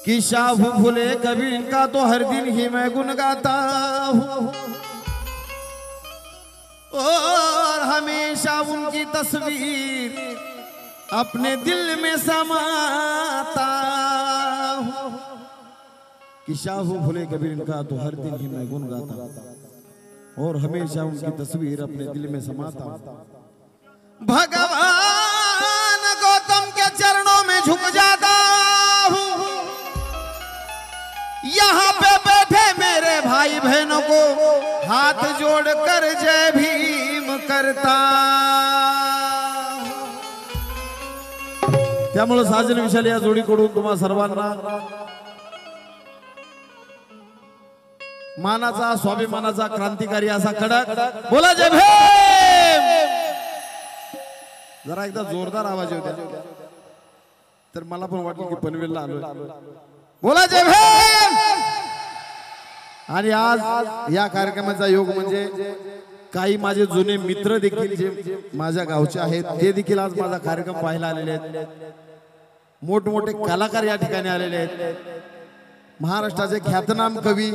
कि शाहू फुले कबीर का तो हर दिन ही मैं गुन गाता हूँ और हमेशा उनकी तस्वीर अपने दिल में समाता हूँ कि शाहू फुले कबीर का तो हर दिन ही मैं गुन गाता और हमेशा उनकी तस्वीर अपने दिल में समाता हूँ। भगवान गौतम के चरणों में झुक जाता हूँ, यहाँ पे बैठे मेरे भाई बहनों को हाथ जोड़कर जय भीम करता। त्यामुळे साजन विशाल या जोडीकडून तुम्हा सर्वांना मानाचा स्वाभिमानाचा क्रांतिकारी असा कडक बोला जय भीम। जरा एकदा जोरदार आवाज येऊ द्या तर मला पण वाटलं की पनवेलला आलोय। बोला जय भीम। आणि आज या कार्यक्रमाचा योग म्हणजे काही माझे जुने मित्र देखील जे माझ्या गावचे आहेत ते देखील आज माझा कार्यक्रम पाहायला आलेले आहेत। मोठमोठे कलाकार या ठिकाणी आलेले आहेत। महाराष्ट्राचे ख्यातनाम कवी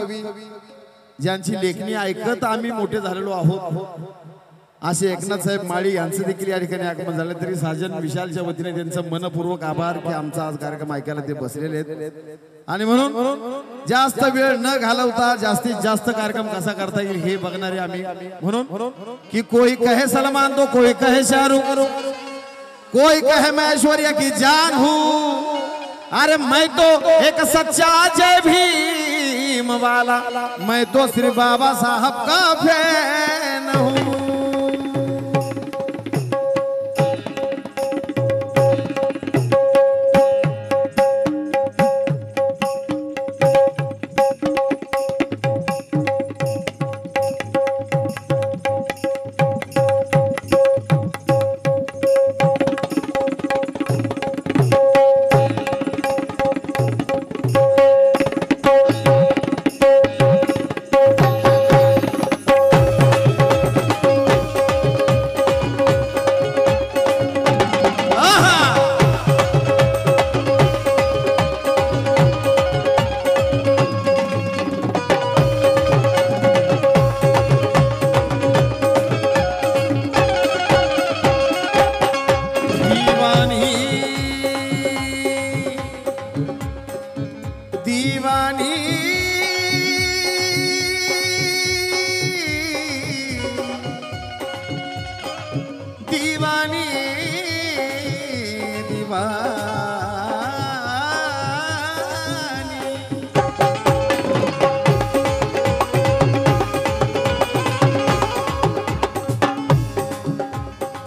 ज्यांची लेखणी ऐकत आम्ही मोठे झालेलो आहोत असे एकनाथ साहेब माळी यांचे देखील या ठिकाणी आगमन झाले। तरी साजन विशालच्या वतीने त्यांचं मनपूर्वक आभार की आमचा आज कार्यक्रम ऐकायला ते बसलेले आहेत। आणि म्हणून जास्त वेळ न घालवता जास्तीत जास्त कार्यक्रम कसा करता येईल हे बघणारे आम्ही म्हणून की कोई कहे सलमान तो कोई कहे शाहरुख कोई कहे मैं ऐश्वर्या की जान हूँ, अरे मैं तो एक सच्चा जय भीम वाला, मैं तो सिर्फ बाबा साहब का फैन हूँ।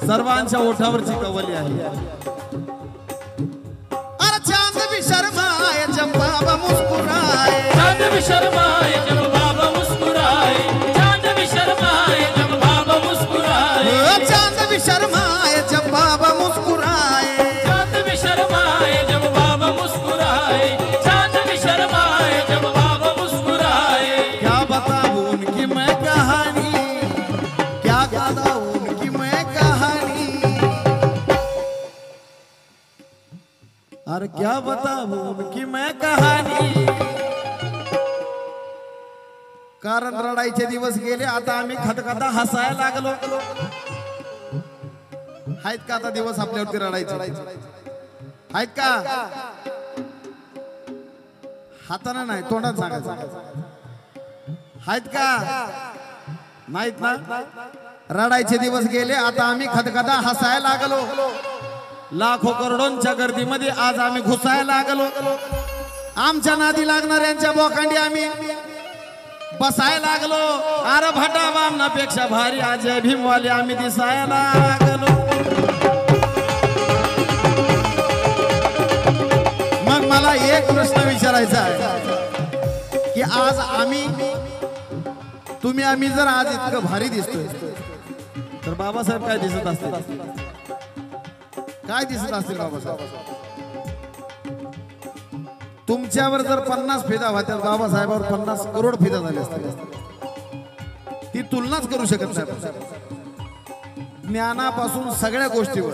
सर्वांच्या ओठावरची कवली आहे। अरे चांद भी शर्माए जब बाबा मुस्कुराए, चांद भी शर्माए जब बाबा मुस्कुराए, चांद भी शर्माए जब बाबा मुस्कुराए, चांद भी शर्माए जब बाबा मुस्कुराए, चांद भी शर्माए जब बाबा मुस्कुराए, चांद भी शर्माए जब बाबा मुस्कुराए। क्या बताऊं उनकी मैं कहानी, क्या बताऊं उनकी मैं कहानी, अरे क्या बताऊं उनकी मैं कहानी। कारण रडायचे दिवस गेले, आता आम्ही खदखदा हसायला लागलो। आहेत का आता दिवस आपल्यावरती रडायचे आहेत का? हाताने नाही तोंडात सांगायचं आहेत का? नाहीत ना? रडायचे दिवस गेले, आता आम्ही खदखदा हसायला लागलो। लाखो करोडोंच्या गर्दीमध्ये आज आम्ही घुसायला लागलो। आमच्या नादी लागणाऱ्यांच्या बोकांडी आम्ही बसायला लागलो। अरे भटा बामनापेक्षा भारी आज भीमवाले आम्ही दिसायला लागलो। मग मला एक प्रश्न विचारायचा आहे की आज आम्ही जर आज इतकं भारी दिसतोय तर बाबासाहेब काय दिसत असतील? काय दिसत असतील बाबासाहेब? तुमच्यावर जर 50 फिदा होत्या, बाबासाहेबांवर 50 करोड फिदा झाले असतील। ती तुलनाच करू शकत नाही ज्ञानापासून सगळ्या गोष्टीवर।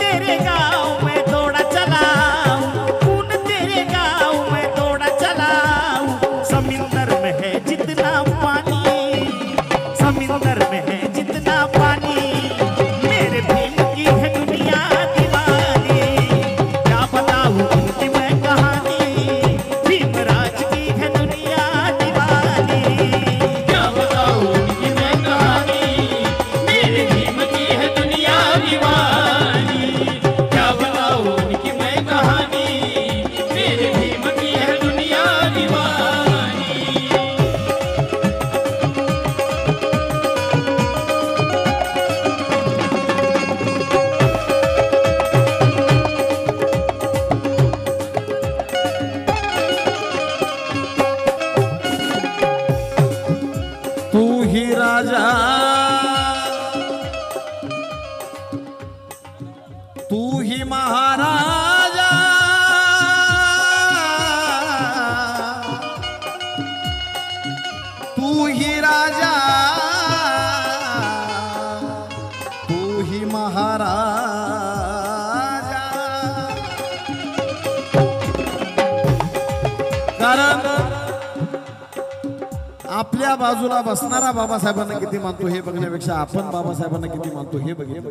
आपल्या बाजूला बसणारा बाबासाहेबांना किती मानतो हे बघण्यापेक्षा आपण बाबासाहेबांना किती मानतो हे बघितलं.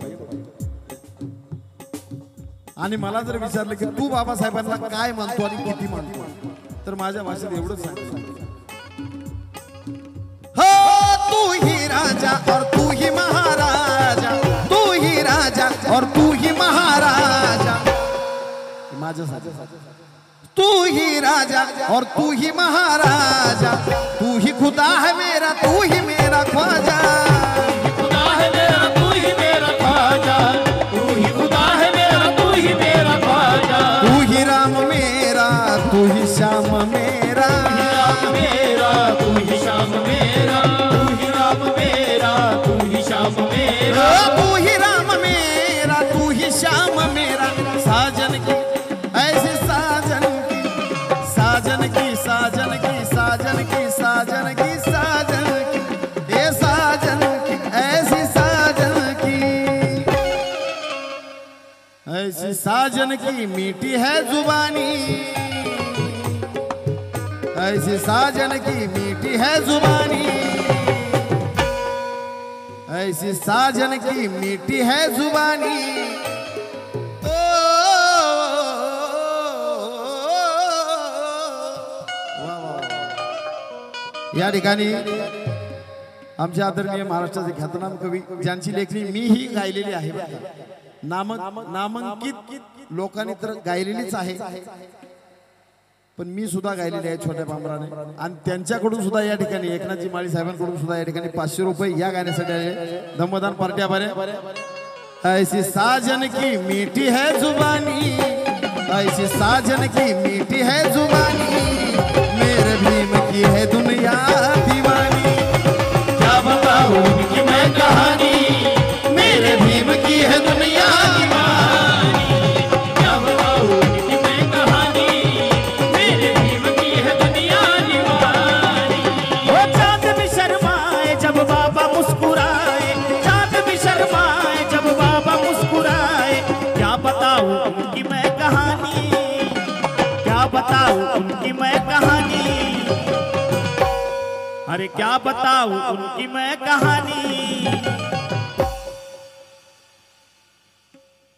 आणि मला जर विचारलं की तू बाबासाहेबांना काय मानतो आणि किती मानतो, तर माझ्या भाषेत एवढंच सांगतो, हो तू ही राजा और तू ही महाराजा, तू ही राजा और तू ही महाराजा. माझ्यासाठी तू ही राजा और तू ही महाराजा, तू ही खुदा है मेरा, तू ही मेरा ख्वाजा. खुदा है मेरा तू ही मेरा ख्वाजा, तू ही खुदा है मेरा तू ही मेरा ख्वाजा. तू ही राम मेरा, तू ही श्याम मेरा, तू ही श्याम मेरा, तू ही राम मेरा, तू ही श्याम मेरा. तू ही राम मेरा, तू ही श्याम मेरा. साजन की ऐसी साजन की, साजन की साजन की साजन की साजन की साजन की, ये साजन की ऐसी साजन की, ऐसी साजन की मीठी है जुबानी, ऐसी साजन की मीठी है जुबानी, ऐसी साजन की मीठी है जुबानी. या ठिकाणी आमच्या आदरणीय महाराष्ट्राचे ख्यातनाम कवी ज्यांची लेखणी मीही गायलेली आहे, नामांकित लोकांनी तर गायलेलीच आहे, पण मी सुद्धा गायलेली आहे छोट्या पामराने. आणि त्यांच्याकडून सुद्धा या ठिकाणी एकनाथजी माळी साहेबांकडून सुद्धा या ठिकाणी 500 रुपये या गाण्यासाठी आहे. दमदान पार्ट्या बरे. ऐसी साजन की मीठी है जुबानी, ऐसी साजन की मीठी है जुबानी, मेरे भीम की है दुनिया दीवानी. क्या बताऊं उनकी मैं कहानी, मेरे भीम की है दुनिया दीवानी. क्या बताऊं उनकी मैं कहानी, मेरे भीम की है दुनिया दीवानी. वो चांद भी शर्माए जब बाबा मुस्कुराए, चांद भी शर्माए जब बाबा मुस्कुराए. क्या बताऊं उनकी मैं कहानी, क्या बताऊं उनकी मैं कहानी, अरे क्या बताऊं उनकी मैं कहानी.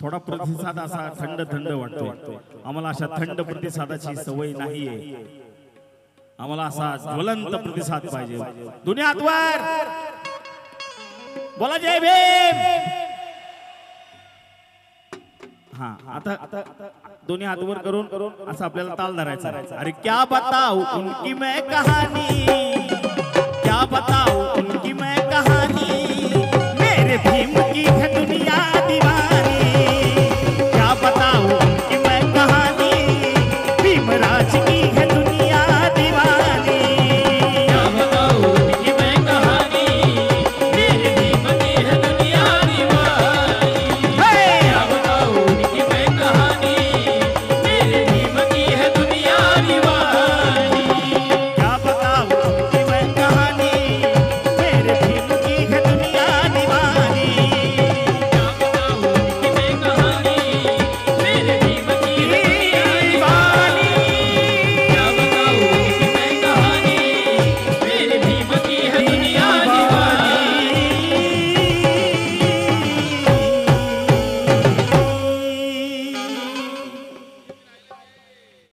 थोडा प्रतिसाद असा थंड थंड वाटतो. आम्हाला अशा थंड प्रतिसादाची सवय नाहीये. आम्हाला असा ज्वलंत प्रतिसाद पाहिजे. दोन्ही हातवर बोला जय भीम. हा आता दोन्ही हातवर करून असं आपल्याला ताल धरायचा. अरे क्या बताऊं उनकी मैं कहानी, क्या बताऊं